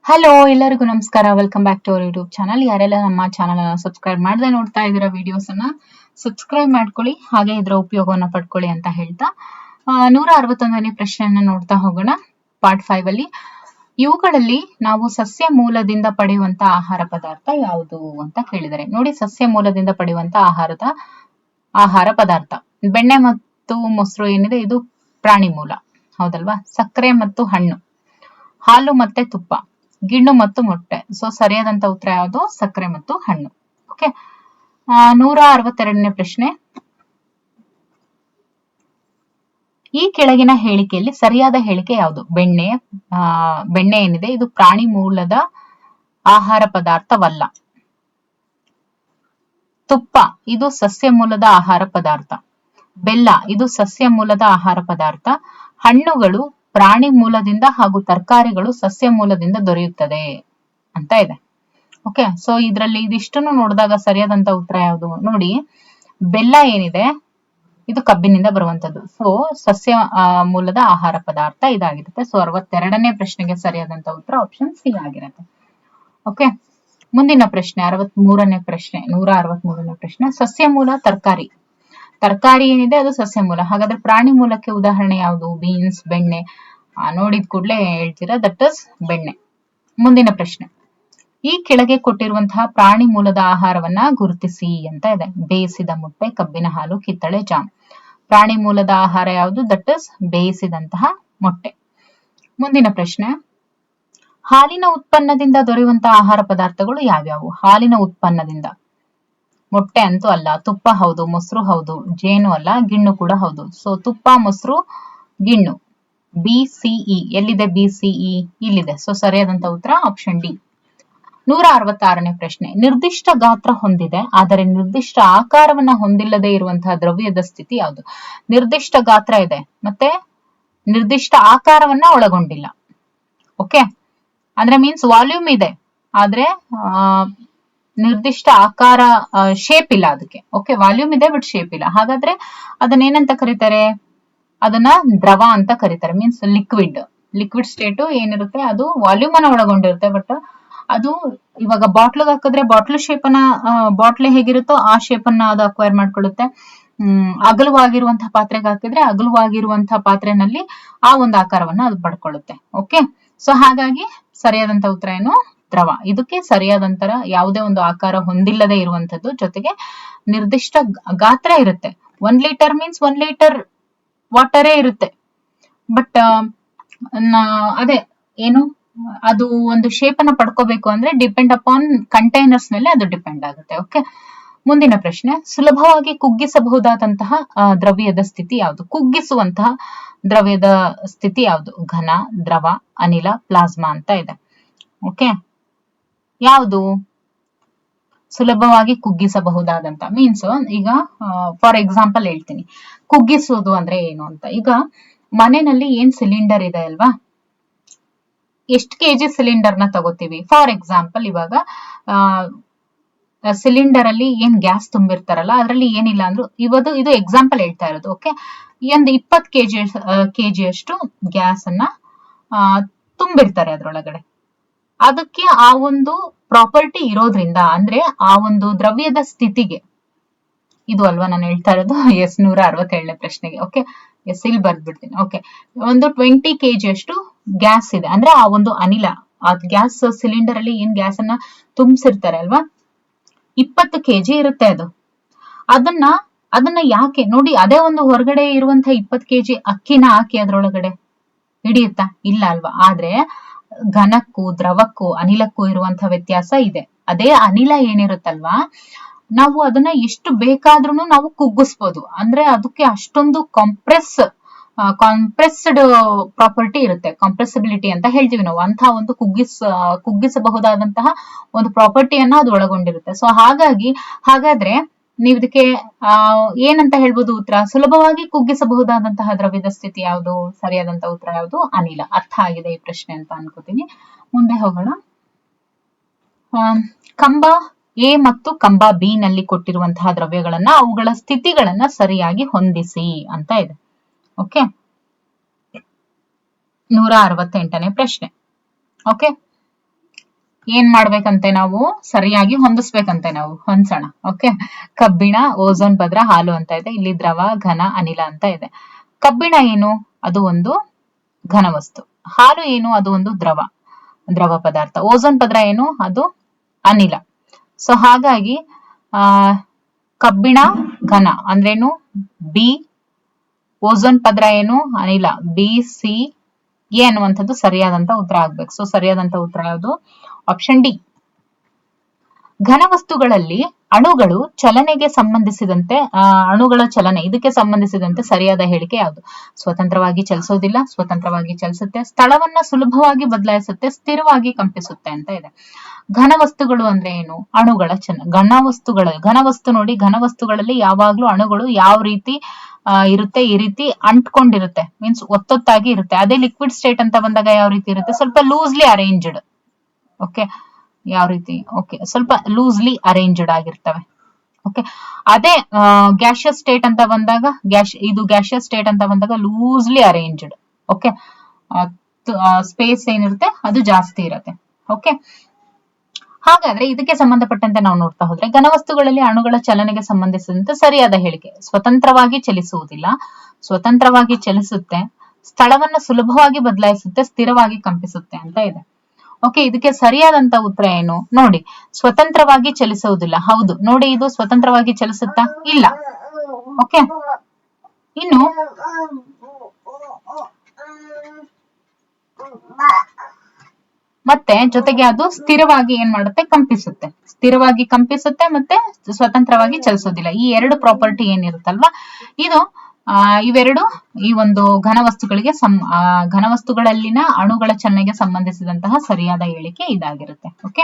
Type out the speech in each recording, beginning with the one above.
Hello, ಎಲ್ಲರಿಗೂ ನಮಸ್ಕಾರ. Welcome back to our YouTube channel. ಯಾರೆಲ್ಲ ನಮ್ಮ ಚಾನಲ್ ಅನ್ನ ಸಬ್ಸ್ಕ್ರೈಬ್ ಮಾಡದೆ ನೋಡ್ತಾ ಇದ್ದೀರಾ ವಿಡಿಯೋಸ್ ಅನ್ನ ಸಬ್ಸ್ಕ್ರೈಬ್ ಮಾಡ್ಕೊಳ್ಳಿ, ಹಾಗೆ ಇದರ ಉಪಯೋಗವನ್ನ ಪಡ್ಕೊಳ್ಳಿ ಅಂತ ಹೇಳ್ತಾ 161ನೇ ಪ್ರಶ್ನೆಯನ್ನ ನೋಡ್ತಾ ಹೋಗೋಣ. ಪಾರ್ಟ್ 5 ಅಲ್ಲಿ ಇವುಗಳಲ್ಲಿ ನಾವು ಸಸ್ಯ ಮೂಲದಿಂದ ಪಡೆಯುವಂತ ಆಹಾರ ಪದಾರ್ಥ ಯಾವುದು ಅಂತ ಕೇಳಿದರೆ, ನೋಡಿ, ಸಸ್ಯ ಮೂಲದಿಂದ ಪಡೆಯುವಂತ ಆಹಾರ ಪದಾರ್ಥ ಬೆಣ್ಣೆ ಮತ್ತು ಮೊಸರು ಏನಿದೆ ಇದು ಪ್ರಾಣಿ ಮೂಲ, ಹೌದಲ್ವಾ? ಸಕ್ಕರೆ ಮತ್ತು ಹಣ್ಣು, ಹಾಲು ಮತ್ತೆ ತುಪ್ಪ, ಗಿಣ್ಣು ಮತ್ತು ಮೊಟ್ಟೆ. ಸೊ ಸರಿಯಾದಂತ ಉತ್ತರ ಯಾವುದು? ಸಕ್ಕರೆ ಮತ್ತು ಹಣ್ಣು. ಓಕೆ, 162ನೇ ಪ್ರಶ್ನೆ. ಈ ಕೆಳಗಿನ ಹೇಳಿಕೆಯಲ್ಲಿ ಸರಿಯಾದ ಹೇಳಿಕೆ ಯಾವುದು? ಬೆಣ್ಣೆ ಏನಿದೆ ಇದು ಪ್ರಾಣಿ ಮೂಲದ ಆಹಾರ ಪದಾರ್ಥವಲ್ಲ. ತುಪ್ಪ ಇದು ಸಸ್ಯ ಮೂಲದ ಆಹಾರ ಪದಾರ್ಥ. ಬೆಲ್ಲ ಇದು ಸಸ್ಯ ಮೂಲದ ಆಹಾರ ಪದಾರ್ಥ. ಹಣ್ಣುಗಳು ಪ್ರಾಣಿ ಮೂಲದಿಂದ ಹಾಗೂ ತರಕಾರಿಗಳು ಸಸ್ಯ ಮೂಲದಿಂದ ದೊರೆಯುತ್ತದೆ ಅಂತ ಇದೆ. ಓಕೆ, ಸೊ ಇದ್ರಲ್ಲಿ ಇದಿಷ್ಟನ್ನು ನೋಡಿದಾಗ ಸರಿಯಾದಂತ ಉತ್ತರ ಯಾವುದು? ನೋಡಿ, ಬೆಲ್ಲ ಏನಿದೆ ಇದು ಕಬ್ಬಿನಿಂದ ಬರುವಂತದ್ದು. ಸೊ ಸಸ್ಯ ಮೂಲದ ಆಹಾರ ಪದಾರ್ಥ ಇದಾಗಿರುತ್ತೆ. ಸೊ 62ನೇ ಪ್ರಶ್ನೆಗೆ ಸರಿಯಾದಂತ ಉತ್ತರ ಆಪ್ಷನ್ ಸಿ ಆಗಿರುತ್ತೆ. ಓಕೆ, ಮುಂದಿನ ಪ್ರಶ್ನೆ 63ನೇ ಪ್ರಶ್ನೆ. 163ನೇ ಪ್ರಶ್ನೆ. ಸಸ್ಯ ಮೂಲ ತರಕಾರಿ ಏನಿದೆ ಅದು ಸಸ್ಯ ಮೂಲ. ಹಾಗಾದ್ರೆ ಪ್ರಾಣಿ ಮೂಲಕ್ಕೆ ಉದಾಹರಣೆ ಯಾವುದು? ಬೀನ್ಸ್, ಬೆಣ್ಣೆ. ನೋಡಿದ ಕೂಡಲೇ ಹೇಳ್ತೀರಾ, ದಟ್ ಇಸ್ ಬೆಣ್ಣೆ. ಮುಂದಿನ ಪ್ರಶ್ನೆ. ಈ ಕೆಳಗೆ ಕೊಟ್ಟಿರುವಂತಹ ಪ್ರಾಣಿ ಮೂಲದ ಆಹಾರವನ್ನ ಗುರುತಿಸಿ ಅಂತ ಇದೆ. ಬೇಯಿಸಿದ ಮೊಟ್ಟೆ, ಕಬ್ಬಿನ ಹಾಲು, ಕಿತ್ತಳೆ, ಜಾಮ್. ಪ್ರಾಣಿ ಮೂಲದ ಆಹಾರ ಯಾವುದು? ದಟ್ ಇಸ್ ಬೇಯಿಸಿದಂತಹ ಮೊಟ್ಟೆ. ಮುಂದಿನ ಪ್ರಶ್ನೆ. ಹಾಲಿನ ಉತ್ಪನ್ನದಿಂದ ದೊರೆಯುವಂತಹ ಆಹಾರ ಪದಾರ್ಥಗಳು ಯಾವ್ಯಾವು? ಹಾಲಿನ ಉತ್ಪನ್ನದಿಂದ ಮೊಟ್ಟೆ ಅಂತೂ ಅಲ್ಲ, ತುಪ್ಪ ಹೌದು, ಮೊಸರು ಹೌದು, ಜೇನು ಅಲ್ಲ, ಗಿಣ್ಣು ಕೂಡ ಹೌದು. ಸೊ ತುಪ್ಪ, ಮೊಸರು, ಗಿಣ್ಣು. BCE ಎಲ್ಲಿದೆ? BCE ಇಲ್ಲಿದೆ. ಸೊ ಸರಿಯಾದಂತ ಉತ್ತರ ಆಪ್ಷನ್ ಡಿ. 166ನೇ ಪ್ರಶ್ನೆ. ನಿರ್ದಿಷ್ಟ ಗಾತ್ರ ಹೊಂದಿದೆ ಆದರೆ ನಿರ್ದಿಷ್ಟ ಆಕಾರವನ್ನ ಹೊಂದಿಲ್ಲದೆ ಇರುವಂತಹ ದ್ರವ್ಯದ ಸ್ಥಿತಿ ಯಾವುದು? ನಿರ್ದಿಷ್ಟ ಗಾತ್ರ ಇದೆ ಮತ್ತೆ ನಿರ್ದಿಷ್ಟ ಆಕಾರವನ್ನ ಒಳಗೊಂಡಿಲ್ಲ. ಓಕೆ, ಅಂದ್ರೆ ಮೀನ್ಸ್ ವಾಲ್ಯೂಮ್ ಇದೆ ಆದ್ರೆ ನಿರ್ದಿಷ್ಟ ಆಕಾರ, ಶೇಪ್ ಇಲ್ಲ ಅದಕ್ಕೆ. ಓಕೆ, ವಾಲ್ಯೂಮ್ ಇದೆ ಬಟ್ ಶೇಪ್ ಇಲ್ಲ. ಹಾಗಾದ್ರೆ ಅದನ್ನ ಏನಂತ ಕರೀತಾರೆ? ಅದನ್ನ ದ್ರವ ಅಂತ ಕರೀತಾರೆ. ಮೀನ್ಸ್ ಲಿಕ್ವಿಡ್ ಸ್ಟೇಟ್ ಏನಿರುತ್ತೆ ಅದು ವಾಲ್ಯೂಮ್ ಅನ್ನ ಒಳಗೊಂಡಿರುತ್ತೆ. ಬಟ್ ಅದು ಇವಾಗ ಬಾಟ್ಲಿಗೆ ಹಾಕಿದ್ರೆ ಬಾಟ್ಲ್ ಶೇಪ್ ಅನ್ನ, ಬಾಟ್ಲೆ ಹೇಗಿರುತ್ತೋ ಆ ಶೇಪ್ ಅನ್ನ ಅದು ಅಕ್ವೈರ್ ಮಾಡ್ಕೊಳ್ಳುತ್ತೆ. ಅಗಲವಾಗಿರುವಂತಹ ಪಾತ್ರೆಗೆ ಹಾಕಿದ್ರೆ ಅಗಲವಾಗಿರುವಂತಹ ಪಾತ್ರೆನಲ್ಲಿ ಆ ಒಂದು ಆಕಾರವನ್ನ ಅದು ಪಡ್ಕೊಳ್ಳುತ್ತೆ. ಓಕೆ, ಸೊ ಹಾಗಾಗಿ ಸರಿಯಾದಂತ ಉತ್ತರ ಏನು? ದ್ರವ. ಇದಕ್ಕೆ ಸರಿಯಾದಂತರ ಯಾವುದೇ ಒಂದು ಆಕಾರ ಹೊಂದಿಲ್ಲದೆ ಇರುವಂತದ್ದು, ಜೊತೆಗೆ ನಿರ್ದಿಷ್ಟ ಗಾತ್ರ ಇರುತ್ತೆ. 1 ಲೀಟರ್ ಮೀನ್ಸ್ 1 ಲೀಟರ್ ವಾಟರೇ ಇರುತ್ತೆ. ಬಟ್ ಅದೇ ಏನು, ಅದು ಒಂದು ಶೇಪ್ ಅನ್ನ ಪಡ್ಕೋಬೇಕು ಅಂದ್ರೆ ಡಿಪೆಂಡ್ ಅಪಾನ್ ಕಂಟೈನರ್ಸ್ ಮೇಲೆ ಅದು ಡಿಪೆಂಡ್ ಆಗುತ್ತೆ. ಓಕೆ, ಮುಂದಿನ ಪ್ರಶ್ನೆ. ಸುಲಭವಾಗಿ ಕುಗ್ಗಿಸಬಹುದಾದಂತಹ ದ್ರವ್ಯದ ಸ್ಥಿತಿ ಯಾವುದು? ಕುಗ್ಗಿಸುವಂತಹ ದ್ರವ್ಯದ ಸ್ಥಿತಿ ಯಾವುದು? ಘನ, ದ್ರವ, ಅನಿಲ, ಪ್ಲಾಸ್ಮಾ ಅಂತ ಇದೆ. ಓಕೆ, ಯಾವುದು ಸುಲಭವಾಗಿ ಕುಗ್ಗಿಸಬಹುದಾದಂತ? ಮೀನ್ಸ್ ಈಗ ಫಾರ್ ಎಕ್ಸಾಂಪಲ್ ಹೇಳ್ತೀನಿ, ಕುಗ್ಗಿಸೋದು ಅಂದ್ರೆ ಏನು ಅಂತ. ಈಗ ಮನೆಯಲ್ಲಿ ಏನ್ ಸಿಲಿಂಡರ್ ಇದೆ ಅಲ್ವಾ, ಎಷ್ಟು ಕೆಜಿ ಸಿಲಿಂಡರ್ ನ ತಗೋತೀವಿ? ಫಾರ್ ಎಕ್ಸಾಂಪಲ್ ಇವಾಗ ಸಿಲಿಂಡರ್ ಅಲ್ಲಿ ಏನ್ ಗ್ಯಾಸ್ ತುಂಬಿರ್ತಾರಲ್ಲ ಅದ್ರಲ್ಲಿ ಏನಿಲ್ಲ ಅಂದ್ರೂ ಇದು ಎಕ್ಸಾಂಪಲ್ ಹೇಳ್ತಾ ಇರೋದು. ಓಕೆ, ಒಂದು 20 ಕೆಜಿ ಅಷ್ಟು ಗ್ಯಾಸ್ ಅನ್ನ ತುಂಬಿರ್ತಾರೆ ಅದ್ರೊಳಗಡೆ. ಅದಕ್ಕೆ ಆ ಒಂದು ಪ್ರಾಪರ್ಟಿ ಇರೋದ್ರಿಂದ, ಅಂದ್ರೆ ಆ ಒಂದು ದ್ರವ್ಯದ ಸ್ಥಿತಿಗೆ ಇದು ಅಲ್ವಾ ನಾನು ಹೇಳ್ತಾ ಇರೋದು? ಎಸ್, 167ನೇ ಪ್ರಶ್ನೆಗೆ. ಓಕೆ, ಎಸ್ ಇಲ್ಲಿ ಬರ್ದ್ಬಿಡ್ತೀನಿ. ಓಕೆ, ಒಂದು 20 ಕೆಜಿ ಅಷ್ಟು ಗ್ಯಾಸ್ ಇದೆ ಅಂದ್ರೆ ಆ ಒಂದು ಅನಿಲ, ಆ ಗ್ಯಾಸ್ ಸಿಲಿಂಡರ್ ಅಲ್ಲಿ ಏನ್ ಗ್ಯಾಸ್ ಅನ್ನ ತುಂಬಿಸಿರ್ತಾರೆ ಅಲ್ವಾ, 20 ಕೆಜಿ ಇರುತ್ತೆ ಅದು. ಅದನ್ನ ಯಾಕೆ ನೋಡಿ, ಅದೇ ಒಂದು ಹೊರಗಡೆ ಇರುವಂತಹ 20 ಕೆಜಿ ಅಕ್ಕಿನ ಹಾಕಿ ಅದ್ರೊಳಗಡೆ ಹಿಡಿಯುತ್ತಾ? ಇಲ್ಲ ಅಲ್ವಾ? ಆದ್ರೆ ಘನಕ್ಕೂ, ದ್ರವಕ್ಕೂ, ಅನಿಲಕ್ಕೂ ಇರುವಂತಹ ವ್ಯತ್ಯಾಸ ಇದೆ. ಅದೇ ಅನಿಲ ಏನಿರುತ್ತಲ್ವಾ, ನಾವು ಅದನ್ನ ಎಷ್ಟು ಬೇಕಾದ್ರೂ ನಾವು ಕುಗ್ಗಿಸ್ಬೋದು. ಅಂದ್ರೆ ಅದಕ್ಕೆ ಅಷ್ಟೊಂದು ಕಾಂಪ್ರೆಸ್ಡ್ ಪ್ರಾಪರ್ಟಿ ಇರುತ್ತೆ. ಕಾಂಪ್ರೆಸಿಬಿಲಿಟಿ ಅಂತ ಹೇಳ್ತೀವಿ ನಾವು. ಅಂತ ಒಂದು ಕುಗ್ಗಿಸಬಹುದಾದಂತಹ ಒಂದು ಪ್ರಾಪರ್ಟಿಯನ್ನ ಅದು ಒಳಗೊಂಡಿರುತ್ತೆ. ಸೊ ಹಾಗಾದ್ರೆ ನೀವು ಇದಕ್ಕೆ ಏನಂತ ಹೇಳ್ಬೋದು ಉತ್ತರ? ಸುಲಭವಾಗಿ ಕುಗ್ಗಿಸಬಹುದಾದಂತಹ ದ್ರವ್ಯದ ಸ್ಥಿತಿ ಯಾವುದು? ಸರಿಯಾದಂತಹ ಉತ್ತರ ಯಾವುದು? ಅನಿಲ. ಅರ್ಥ ಆಗಿದೆ ಈ ಪ್ರಶ್ನೆ ಅಂತ ಅನ್ಕೋತೀನಿ. ಮುಂದೆ ಹೋಗೋಣ. ಕಂಬ ಎ ಮತ್ತು ಕಂಬ ಬಿ ನಲ್ಲಿ ಕೊಟ್ಟಿರುವಂತಹ ದ್ರವ್ಯಗಳನ್ನ, ಅವುಗಳ ಸ್ಥಿತಿಗಳನ್ನ ಸರಿಯಾಗಿ ಹೊಂದಿಸಿ ಅಂತ ಇದೆ. ಓಕೆ, 168ನೇ ಪ್ರಶ್ನೆ. ಓಕೆ, ಏನ್ ಮಾಡ್ಬೇಕಂತೆ ನಾವು ಸರಿಯಾಗಿ ಹೊಂದಿಸ್ಬೇಕಂತೆ ನಾವು ಹೊಂದ್ಸೋಣ. ಓಕೆ, ಕಬ್ಬಿಣ, ಓಝೋನ್ ಪದರ, ಹಾಲು ಅಂತ ಇದೆ. ಇಲ್ಲಿ ದ್ರವ, ಘನ, ಅನಿಲ ಅಂತ ಇದೆ. ಕಬ್ಬಿಣ ಏನು? ಅದು ಒಂದು ಘನವಸ್ತು. ಹಾಲು ಏನು? ಅದು ಒಂದು ದ್ರವ ಪದಾರ್ಥ. ಓಝೋನ್ ಪದರ ಏನು? ಅದು ಅನಿಲ. ಸೊ ಹಾಗಾಗಿ ಕಬ್ಬಿಣ ಘನ ಅಂದ್ರೇನು? ಬಿ. ಓಝೋನ್ ಪದರ ಏನು? ಅನಿಲ, ಬಿ, ಸಿ, ಎ ಅನ್ನುವಂಥದ್ದು ಸರಿಯಾದಂತ ಉತ್ತರ ಆಗ್ಬೇಕು. ಸೊ ಸರಿಯಾದಂತ ಉತ್ತರ ಯಾವುದು? Option D. ಘನವಸ್ತುಗಳಲ್ಲಿ ಅಣುಗಳು ಚಲನೆಗೆ ಸಂಬಂಧಿಸಿದಂತೆ ಅಣುಗಳ ಚಲನೆ ಇದಕ್ಕೆ ಸಂಬಂಧಿಸಿದಂತೆ ಸರಿಯಾದ ಹೇಳಿಕೆ ಯಾವುದು? ಸ್ವತಂತ್ರವಾಗಿ ಚಲಿಸೋದಿಲ್ಲ, ಸ್ವತಂತ್ರವಾಗಿ ಚಲಿಸುತ್ತೆ, ಸ್ಥಳವನ್ನ ಸುಲಭವಾಗಿ ಬದಲಾಯಿಸುತ್ತೆ, ಸ್ಥಿರವಾಗಿ ಕಂಪಿಸುತ್ತೆ ಅಂತ ಇದೆ. ಘನವಸ್ತುಗಳು ಅಂದ್ರೆ ಏನು? ಅಣುಗಳ ಘನವಸ್ತು ನೋಡಿ, ಘನವಸ್ತುಗಳಲ್ಲಿ ಯಾವಾಗ್ಲೂ ಅಣುಗಳು ಯಾವ ರೀತಿ ಇರುತ್ತೆ? ಈ ರೀತಿ ಅಂಟ್ಕೊಂಡಿರುತ್ತೆ, ಮೀನ್ಸ್ ಒತ್ತೊತ್ತಾಗಿ ಇರುತ್ತೆ. ಅದೇ ಲಿಕ್ವಿಡ್ ಸ್ಟೇಟ್ ಅಂತ ಬಂದಾಗ ಯಾವ ರೀತಿ ಇರುತ್ತೆ? ಸ್ವಲ್ಪ ಲೂಸ್ಲಿ ಅರೇಂಜ್ಡ್. ಓಕೆ, ಯಾವ ರೀತಿ? ಓಕೆ, ಸ್ವಲ್ಪ ಲೂಸ್ಲಿ ಅರೇಂಜ್ಡ್ ಆಗಿರ್ತವೆ. ಓಕೆ, ಅದೇ ಗ್ಯಾಷಿಯಸ್ ಸ್ಟೇಟ್ ಅಂತ ಬಂದಾಗ ಗ್ಯಾಷಿಯಸ್ ಸ್ಟೇಟ್ ಅಂತ ಬಂದಾಗ ಲೂಸ್ಲಿ ಅರೇಂಜ್ಡ್. ಓಕೆ, ಸ್ಪೇಸ್ ಏನಿರುತ್ತೆ ಅದು ಜಾಸ್ತಿ ಇರುತ್ತೆ. ಓಕೆ, ಹಾಗಾದ್ರೆ ಇದಕ್ಕೆ ಸಂಬಂಧಪಟ್ಟಂತೆ ನಾವು ನೋಡ್ತಾ ಹೋದ್ರೆ ಘನವಸ್ತುಗಳಲ್ಲಿ ಅಣುಗಳ ಚಲನೆಗೆ ಸಂಬಂಧಿಸಿದಂತೆ ಸರಿಯಾದ ಹೇಳಿಕೆ ಸ್ವತಂತ್ರವಾಗಿ ಚಲಿಸುವುದಿಲ್ಲ, ಸ್ವತಂತ್ರವಾಗಿ ಚಲಿಸುತ್ತೆ, ಸ್ಥಳವನ್ನ ಸುಲಭವಾಗಿ ಬದಲಾಯಿಸುತ್ತೆ, ಸ್ಥಿರವಾಗಿ ಕಂಪಿಸುತ್ತೆ ಅಂತ ಇದೆ. ಓಕೆ, ಇದಕ್ಕೆ ಸರಿಯಾದಂತ ಉತ್ತರ ಏನು ನೋಡಿ? ಸ್ವತಂತ್ರವಾಗಿ ಚಲಿಸುವುದಿಲ್ಲ. ಹೌದು ನೋಡಿ, ಇದು ಸ್ವತಂತ್ರವಾಗಿ ಚಲಿಸುತ್ತಾ? ಇಲ್ಲ. ಓಕೆ, ಇನ್ನು ಮತ್ತೆ ಜೊತೆಗೆ ಅದು ಸ್ಥಿರವಾಗಿ ಏನ್ ಮಾಡುತ್ತೆ? ಕಂಪಿಸುತ್ತೆ. ಸ್ಥಿರವಾಗಿ ಕಂಪಿಸುತ್ತೆ ಮತ್ತೆ ಸ್ವತಂತ್ರವಾಗಿ ಚಲಿಸೋದಿಲ್ಲ. ಈ ಎರಡು ಪ್ರಾಪರ್ಟಿ ಏನಿರುತ್ತಲ್ವಾ, ಇದು ಇವೆರಡು ಈ ಒಂದು ಘನವಸ್ತುಗಳಲ್ಲಿನ ಅಣುಗಳ ಚಲನೆಗೆ ಸಂಬಂಧಿಸಿದಂತಹ ಸರಿಯಾದ ಹೇಳಿಕೆ ಇದಾಗಿರುತ್ತೆ. ಓಕೆ,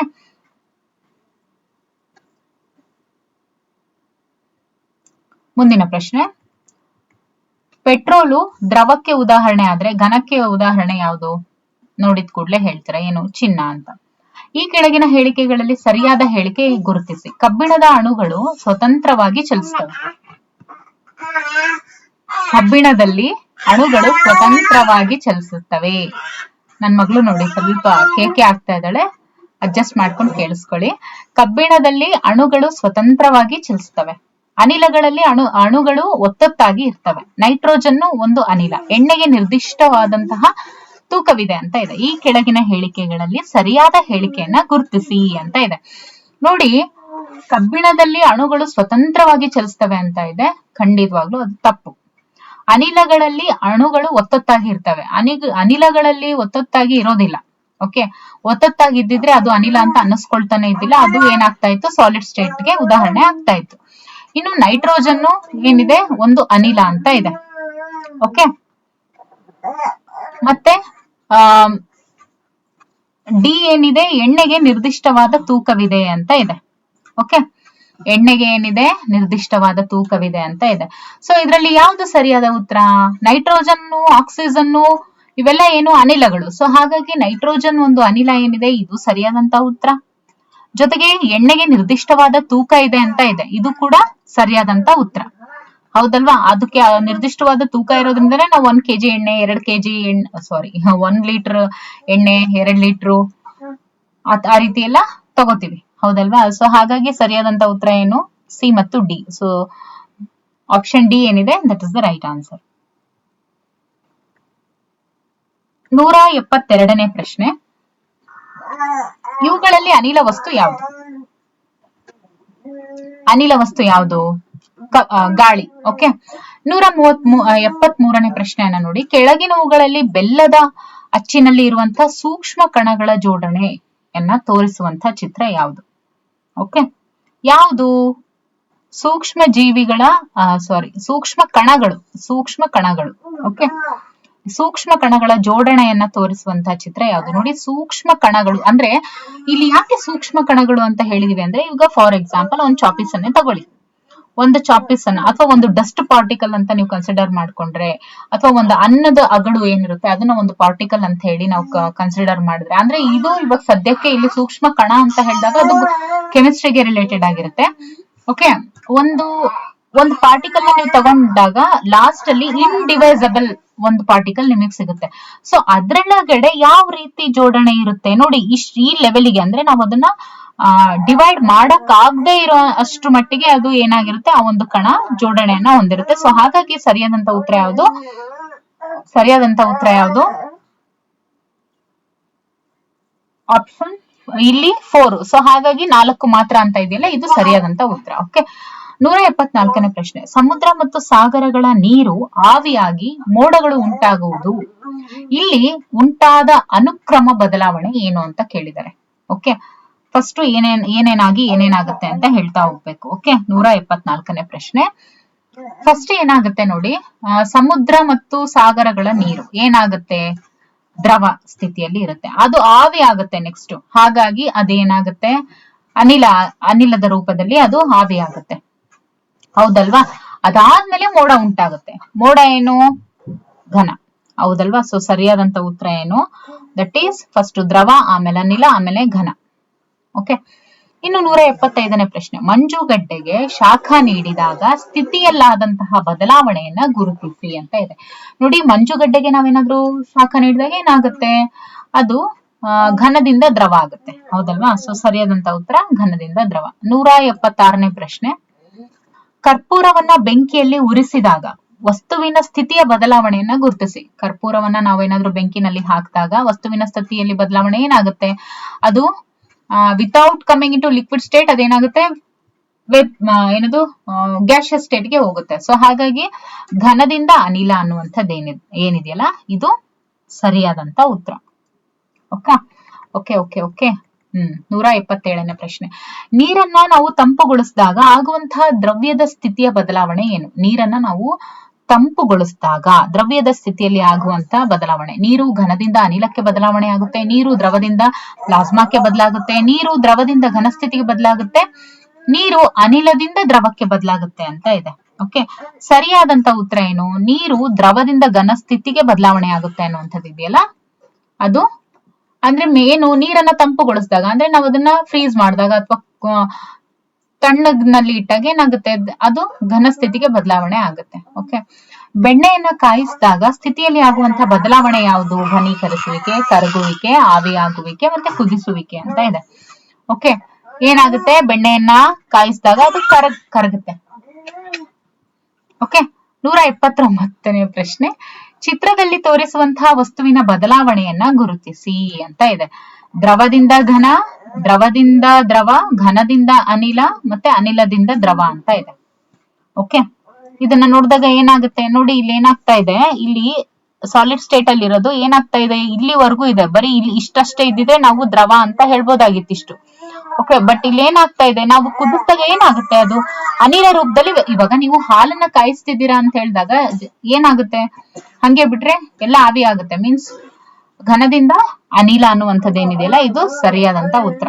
ಮುಂದಿನ ಪ್ರಶ್ನೆ. ಪೆಟ್ರೋಲು ದ್ರವಕ್ಕೆ ಉದಾಹರಣೆ ಆದ್ರೆ ಘನಕ್ಕೆ ಉದಾಹರಣೆ ಯಾವುದು? ನೋಡಿದ ಕೂಡಲೇ ಹೇಳ್ತೀರಾ ಏನು? ಚಿನ್ನ ಅಂತ. ಈ ಕೆಳಗಿನ ಹೇಳಿಕೆಗಳಲ್ಲಿ ಸರಿಯಾದ ಹೇಳಿಕೆ ಗುರುತಿಸಿ. ಕಬ್ಬಿಣದ ಅಣುಗಳು ಸ್ವತಂತ್ರವಾಗಿ ಚಲಿಸ್ತವೆ. ಕಬ್ಬಿಣದಲ್ಲಿ ಅಣುಗಳು ಸ್ವತಂತ್ರವಾಗಿ ಚಲಿಸುತ್ತವೆ. ನನ್ ಮಗಳು ನೋಡಿ ಸ್ವಲ್ಪ ಕೇಕೆ ಆಗ್ತಾ ಇದ್ದಾಳೆ, ಅಡ್ಜಸ್ಟ್ ಮಾಡ್ಕೊಂಡು ಕೇಳಿಸ್ಕೊಳ್ಳಿ. ಕಬ್ಬಿಣದಲ್ಲಿ ಅಣುಗಳು ಸ್ವತಂತ್ರವಾಗಿ ಚಲಿಸ್ತವೆ. ಅನಿಲಗಳಲ್ಲಿ ಅಣುಗಳು ಒತ್ತೊತ್ತಾಗಿ ಇರ್ತವೆ. ನೈಟ್ರೋಜನ್ ಒಂದು ಅನಿಲ. ಎಣ್ಣೆಗೆ ನಿರ್ದಿಷ್ಟವಾದಂತಹ ತೂಕವಿದೆ ಅಂತ ಇದೆ. ಈ ಕೆಳಗಿನ ಹೇಳಿಕೆಗಳಲ್ಲಿ ಸರಿಯಾದ ಹೇಳಿಕೆಯನ್ನ ಗುರುತಿಸಿ ಅಂತ ಇದೆ. ನೋಡಿ, ಕಬ್ಬಿಣದಲ್ಲಿ ಅಣುಗಳು ಸ್ವತಂತ್ರವಾಗಿ ಚಲಿಸ್ತವೆ ಅಂತ ಇದೆ. ಖಂಡಿತವಾಗ್ಲೂ ಅದು ತಪ್ಪು. ಅನಿಲಗಳಲ್ಲಿ ಅಣುಗಳು ಒತ್ತೊತ್ತಾಗಿ ಇರ್ತವೆ. ಅನಿಲಗಳಲ್ಲಿ ಒತ್ತೊತ್ತಾಗಿ ಇರೋದಿಲ್ಲ. ಓಕೆ, ಒತ್ತೊತ್ತಾಗಿ ಇದ್ದಿದ್ರೆ ಅದು ಅನಿಲ ಅಂತ ಅನ್ನಿಸ್ಕೊಳ್ತಾನೆ ಇದ್ದಿಲ್ಲ, ಅದು ಏನಾಗ್ತಾ ಇತ್ತು? ಸಾಲಿಡ್ ಸ್ಟೇಟ್ಗೆ ಉದಾಹರಣೆ ಆಗ್ತಾ ಇತ್ತು. ಇನ್ನು ನೈಟ್ರೋಜನ್ ಏನಿದೆ? ಒಂದು ಅನಿಲ ಅಂತ ಇದೆ. ಓಕೆ, ಮತ್ತೆ ಡಿ ಏನಿದೆ? ಎಣ್ಣೆಗೆ ನಿರ್ದಿಷ್ಟವಾದ ತೂಕವಿದೆ ಅಂತ ಇದೆ. ಓಕೆ, ಎಣ್ಣೆಗೆ ಏನಿದೆ? ನಿರ್ದಿಷ್ಟವಾದ ತೂಕವಿದೆ ಅಂತ ಇದೆ. ಸೊ ಇದರಲ್ಲಿ ಯಾವ್ದು ಸರಿಯಾದ ಉತ್ತರ? ನೈಟ್ರೋಜನ್ನು, ಆಕ್ಸಿಜನ್ನು ಇವೆಲ್ಲ ಏನು? ಅನಿಲಗಳು. ಸೊ ಹಾಗಾಗಿ ನೈಟ್ರೋಜನ್ ಒಂದು ಅನಿಲ ಏನಿದೆ, ಇದು ಸರಿಯಾದಂತ ಉತ್ತರ. ಜೊತೆಗೆ ಎಣ್ಣೆಗೆ ನಿರ್ದಿಷ್ಟವಾದ ತೂಕ ಇದೆ ಅಂತ ಇದೆ, ಇದು ಕೂಡ ಸರಿಯಾದಂತ ಉತ್ತರ. ಹೌದಲ್ವಾ? ಅದಕ್ಕೆ ನಿರ್ದಿಷ್ಟವಾದ ತೂಕ ಇರೋದ್ರಿಂದಲೇ ನಾವು 1 kg ಎಣ್ಣೆ, 2 kg 1 ಲೀಟರ್ ಎಣ್ಣೆ, 2 ಲೀಟರ್ ಆ ರೀತಿ ಎಲ್ಲ ತಗೋತೀವಿ. ಹೌದಲ್ವಾ? ಸೊ ಹಾಗಾಗಿ ಸರಿಯಾದಂತ ಉತ್ತರ ಏನು? ಸಿ ಮತ್ತು ಡಿ. ಸೊ ಆಪ್ಷನ್ ಡಿ ಏನಿದೆ, that is the right answer. 172ನೇ ಪ್ರಶ್ನೆ. ಇವುಗಳಲ್ಲಿ ಅನಿಲ ವಸ್ತು ಯಾವುದು? ಅನಿಲ ವಸ್ತು ಯಾವುದು? ಗಾಳಿ. ಓಕೆ, 173ನೇ ಪ್ರಶ್ನೆಯನ್ನ ನೋಡಿ. ಕೆಳಗಿನವುಗಳಲ್ಲಿ ಬೆಲ್ಲದ ಅಚ್ಚಿನಲ್ಲಿ ಇರುವಂತಹ ಸೂಕ್ಷ್ಮ ಕಣಗಳ ಜೋಡಣೆಯನ್ನ ತೋರಿಸುವಂತ ಚಿತ್ರ ಯಾವುದು? ಓಕೆ, ಯಾವುದು? ಸೂಕ್ಷ್ಮ ಕಣಗಳು. ಓಕೆ, ಸೂಕ್ಷ್ಮ ಕಣಗಳ ಜೋಡಣೆಯನ್ನ ತೋರಿಸುವಂತಹ ಚಿತ್ರ ಯಾವುದು? ನೋಡಿ, ಸೂಕ್ಷ್ಮ ಕಣಗಳು ಅಂದ್ರೆ ಇಲ್ಲಿ ಯಾಕೆ ಸೂಕ್ಷ್ಮ ಕಣಗಳು ಅಂತ ಹೇಳಿದೀವಿ ಅಂದ್ರೆ, ಈಗ ಫಾರ್ ಎಕ್ಸಾಂಪಲ್ ಒಂದು ಚಾಪೀಸ್ ಅನ್ನೇ ತಗೊಳ್ಳಿ. ಒಂದು ಚಾಪೀಸ್ ಅನ್ನ ಅಥವಾ ಒಂದು ಡಸ್ಟ್ ಪಾರ್ಟಿಕಲ್ ಅಂತ ನೀವು ಕನ್ಸಿಡರ್ ಮಾಡ್ಕೊಂಡ್ರೆ, ಅಥವಾ ಒಂದು ಅನ್ನದ ಅಗಡು ಏನಿರುತ್ತೆ ಅದನ್ನ ಒಂದು ಪಾರ್ಟಿಕಲ್ ಅಂತ ಹೇಳಿ ನಾವು ಕನ್ಸಿಡರ್ ಮಾಡಿದ್ರೆ, ಅಂದ್ರೆ ಇದು ಇವಾಗ ಸದ್ಯಕ್ಕೆ ಇಲ್ಲಿ ಸೂಕ್ಷ್ಮ ಕಣ ಅಂತ ಹೇಳಿದಾಗ ಅದು ಕೆಮಿಸ್ಟ್ರಿಗೆ ರಿಲೇಟೆಡ್ ಆಗಿರುತ್ತೆ. ಓಕೆ, ಒಂದು ಒಂದು ಪಾರ್ಟಿಕಲ್ ನೀವು ತಗೊಂಡಾಗ ಲಾಸ್ಟ್ ಅಲ್ಲಿ ಇಂಡಿವೈಸಬಲ್ ಒಂದು ಪಾರ್ಟಿಕಲ್ ನಿಮಗೆ ಸಿಗುತ್ತೆ. ಸೊ ಅದ್ರೊಳಗಡೆ ಯಾವ ರೀತಿ ಜೋಡಣೆ ಇರುತ್ತೆ ನೋಡಿ, ಈ ಲೆವೆಲ್ಗೆ ಅಂದ್ರೆ ನಾವು ಅದನ್ನ ಡಿವೈಡ್ ಮಾಡಕ್ ಆಗದೆ ಇರೋ ಅಷ್ಟು ಮಟ್ಟಿಗೆ ಅದು ಏನಾಗಿರುತ್ತೆ, ಆ ಒಂದು ಕಣ ಜೋಡಣೆಯನ್ನ ಹೊಂದಿರುತ್ತೆ. ಸೊ ಹಾಗಾಗಿ ಸರಿಯಾದಂತ ಉತ್ತರ ಯಾವುದು? ಆಪ್ಷನ್ ಇಲ್ಲಿ 4. ಸೊ ಹಾಗಾಗಿ 4 ಮಾತ್ರ ಅಂತ ಇದೆಯಲ್ಲ, ಇದು ಸರಿಯಾದಂತ ಉತ್ತರ. ಓಕೆ, 174ನೇ ಪ್ರಶ್ನೆ. ಸಮುದ್ರ ಮತ್ತು ಸಾಗರಗಳ ನೀರು ಆವಿಯಾಗಿ ಮೋಡಗಳು ಉಂಟಾಗುವುದು. ಇಲ್ಲಿ ಉಂಟಾದ ಅನುಕ್ರಮ ಬದಲಾವಣೆ ಏನು ಅಂತ ಕೇಳಿದ್ದಾರೆ. ಓಕೆ, ಫಸ್ಟ್ ಏನೇನಾಗಿ ಏನೇನಾಗುತ್ತೆ ಅಂತ ಹೇಳ್ತಾ ಹೋಗ್ಬೇಕು. ಓಕೆ, 174ನೇ ಪ್ರಶ್ನೆ. ಫಸ್ಟ್ ಏನಾಗುತ್ತೆ ನೋಡಿ, ಸಮುದ್ರ ಮತ್ತು ಸಾಗರಗಳ ನೀರು ಏನಾಗುತ್ತೆ, ದ್ರವ ಸ್ಥಿತಿಯಲ್ಲಿ ಇರುತ್ತೆ, ಅದು ಆವಿ ಆಗುತ್ತೆ ನೆಕ್ಸ್ಟ್. ಹಾಗಾಗಿ ಅದೇನಾಗುತ್ತೆ, ಅನಿಲದ ರೂಪದಲ್ಲಿ ಅದು ಆವಿ ಆಗುತ್ತೆ, ಹೌದಲ್ವಾ? ಅದಾದ್ಮೇಲೆ ಮೋಡ ಉಂಟಾಗುತ್ತೆ. ಮೋಡ ಏನು? ಘನ, ಹೌದಲ್ವಾ? ಸೊ ಸರಿಯಾದಂತ ಉತ್ತರ ಏನು? ದಟ್ ಈಸ್ ಫಸ್ಟ್ ದ್ರವ, ಆಮೇಲೆ ಅನಿಲ, ಆಮೇಲೆ ಘನ. ಓಕೆ, ಇನ್ನು 175ನೇ ಪ್ರಶ್ನೆ. ಮಂಜುಗಡ್ಡೆಗೆ ಶಾಖ ನೀಡಿದಾಗ ಸ್ಥಿತಿಯಲ್ಲಾದಂತಹ ಬದಲಾವಣೆಯನ್ನ ಗುರುತಿಸಿ ಅಂತ ಇದೆ. ನೋಡಿ, ಮಂಜುಗಡ್ಡೆಗೆ ನಾವೇನಾದ್ರೂ ಶಾಖ ನೀಡಿದಾಗ ಏನಾಗುತ್ತೆ, ಅದು ಘನದಿಂದ ದ್ರವ ಆಗುತ್ತೆ, ಹೌದಲ್ವಾ? ಸೊ ಸರಿಯಾದಂತ ಉತ್ತರ ಘನದಿಂದ ದ್ರವ. 176ನೇ ಪ್ರಶ್ನೆ. ಕರ್ಪೂರವನ್ನ ಬೆಂಕಿಯಲ್ಲಿ ಉರಿಸಿದಾಗ ವಸ್ತುವಿನ ಸ್ಥಿತಿಯ ಬದಲಾವಣೆಯನ್ನ ಗುರುತಿಸಿ. ಕರ್ಪೂರವನ್ನ ನಾವೇನಾದ್ರೂ ಬೆಂಕಿನಲ್ಲಿ ಹಾಕಿದಾಗ ವಸ್ತುವಿನ ಸ್ಥಿತಿಯಲ್ಲಿ ಬದಲಾವಣೆ ಏನಾಗುತ್ತೆ, ಅದು without coming in to liquid state ಅದೇನಾಗುತ್ತೆ, ಏನದು ಗ್ಯಾಸಿಯಸ್ ಸ್ಟೇಟ್ಗೆ ಹೋಗುತ್ತೆ. ಸೊ ಹಾಗಾಗಿ ಘನದಿಂದ ಅನಿಲ ಅನ್ನುವಂಥದ್ದು ಏನಿದೆಯಲ್ಲ, ಇದು ಸರಿಯಾದಂತ ಉತ್ತರ. ಓಕೆ ಓಕೆ ಓಕೆ ಓಕೆ 177ನೇ ಪ್ರಶ್ನೆ. ನೀರನ್ನ ನಾವು ತಂಪುಗೊಳಿಸಿದಾಗ ಆಗುವಂತಹ ದ್ರವ್ಯದ ಸ್ಥಿತಿಯ ಬದಲಾವಣೆ ಏನು? ನೀರನ್ನ ನಾವು ತಂಪುಗೊಳಿಸಿದಾಗ ದ್ರವ್ಯದ ಸ್ಥಿತಿಯಲ್ಲಿ ಆಗುವಂತ ಬದಲಾವಣೆ. ನೀರು ಘನದಿಂದ ಅನಿಲಕ್ಕೆ ಬದಲಾವಣೆ ಆಗುತ್ತೆ, ನೀರು ದ್ರವದಿಂದ ಪ್ಲಾಸ್ಮಾಕ್ಕೆ ಬದಲಾಗುತ್ತೆ, ನೀರು ದ್ರವದಿಂದ ಘನಸ್ಥಿತಿಗೆ ಬದಲಾಗುತ್ತೆ, ನೀರು ಅನಿಲದಿಂದ ದ್ರವಕ್ಕೆ ಬದಲಾಗುತ್ತೆ ಅಂತ ಇದೆ. ಓಕೆ, ಸರಿಯಾದಂತ ಉತ್ತರ ಏನು? ನೀರು ದ್ರವದಿಂದ ಘನಸ್ಥಿತಿಗೆ ಬದಲಾವಣೆ ಆಗುತ್ತೆ ಅನ್ನುವಂಥದ್ದು ಇದೆಯಲ್ಲ, ಅದು ಅಂದ್ರೆ ಏನು, ನೀರನ್ನ ತಂಪುಗೊಳಿಸಿದಾಗ ಅಂದ್ರೆ ನಾವು ಅದನ್ನ ಫ್ರೀಸ್ ಮಾಡಿದಾಗ ಅಥವಾ ತಣ್ಣಗಿನಲ್ಲಿ ಇಟ್ಟಾಗ ಏನಾಗುತ್ತೆ, ಅದು ಘನಸ್ಥಿತಿಗೆ ಬದಲಾವಣೆ ಆಗುತ್ತೆ. ಓಕೆ, ಬೆಣ್ಣೆಯನ್ನ ಕಾಯಿಸಿದಾಗ ಸ್ಥಿತಿಯಲ್ಲಿ ಆಗುವಂತಹ ಬದಲಾವಣೆ ಯಾವುದು? ಘನೀಕರಿಸುವಿಕೆ, ಕರಗುವಿಕೆ, ಆವಿಯಾಗುವಿಕೆ ಮತ್ತೆ ಕುದಿಸುವಿಕೆ ಅಂತ ಇದೆ. ಓಕೆ, ಏನಾಗುತ್ತೆ, ಬೆಣ್ಣೆಯನ್ನ ಕಾಯಿಸಿದಾಗ ಅದು ಕರಗುತ್ತೆ. ಓಕೆ, 179ನೇ ಪ್ರಶ್ನೆ. ಚಿತ್ರದಲ್ಲಿ ತೋರಿಸುವಂತಹ ವಸ್ತುವಿನ ಬದಲಾವಣೆಯನ್ನ ಗುರುತಿಸಿ ಅಂತ ಇದೆ. ದ್ರವದಿಂದ ಘನ, ದ್ರವದಿಂದ ದ್ರವ, ಘನದಿಂದ ಅನಿಲ ಮತ್ತೆ ಅನಿಲದಿಂದ ದ್ರವ ಅಂತ ಇದೆ. ಓಕೆ, ಇದನ್ನ ನೋಡಿದಾಗ ಏನಾಗುತ್ತೆ ನೋಡಿ, ಇಲ್ಲಿ ಏನಾಗ್ತಾ ಇದೆ, ಇಲ್ಲಿ ಸಾಲಿಡ್ ಸ್ಟೇಟ್ ಅಲ್ಲಿ ಇರೋದು ಏನಾಗ್ತಾ ಇದೆ, ಇಲ್ಲಿವರೆಗೂ ಇದೆ, ಬರೀ ಇಲ್ಲಿ ಇಷ್ಟಷ್ಟೇ ಇದ್ದಿದ್ರೆ ನಾವು ದ್ರವ ಅಂತ ಹೇಳ್ಬೋದಾಗಿತ್ತು ಇಷ್ಟು. ಓಕೆ, ಬಟ್ ಇಲ್ಲಿ ಏನಾಗ್ತಾ ಇದೆ, ನಾವು ಕುದಿಸಿದಾಗ ಏನಾಗುತ್ತೆ, ಅದು ಅನಿಲ ರೂಪದಲ್ಲಿ. ಇವಾಗ ನೀವು ಹಾಲನ್ನ ಕಾಯಿಸ್ತಿದ್ದೀರಾ ಅಂತ ಹೇಳಿದಾಗ ಏನಾಗುತ್ತೆ, ಹಂಗೆ ಬಿಟ್ರೆ ಎಲ್ಲ ಆವಿ ಆಗುತ್ತೆ. ಮೀನ್ಸ್ ಘನದಿಂದ ಅನಿಲ ಅನ್ನುವಂಥದ್ದು ಏನಿದೆಯಲ್ಲ, ಇದು ಸರಿಯಾದಂತ ಉತ್ತರ.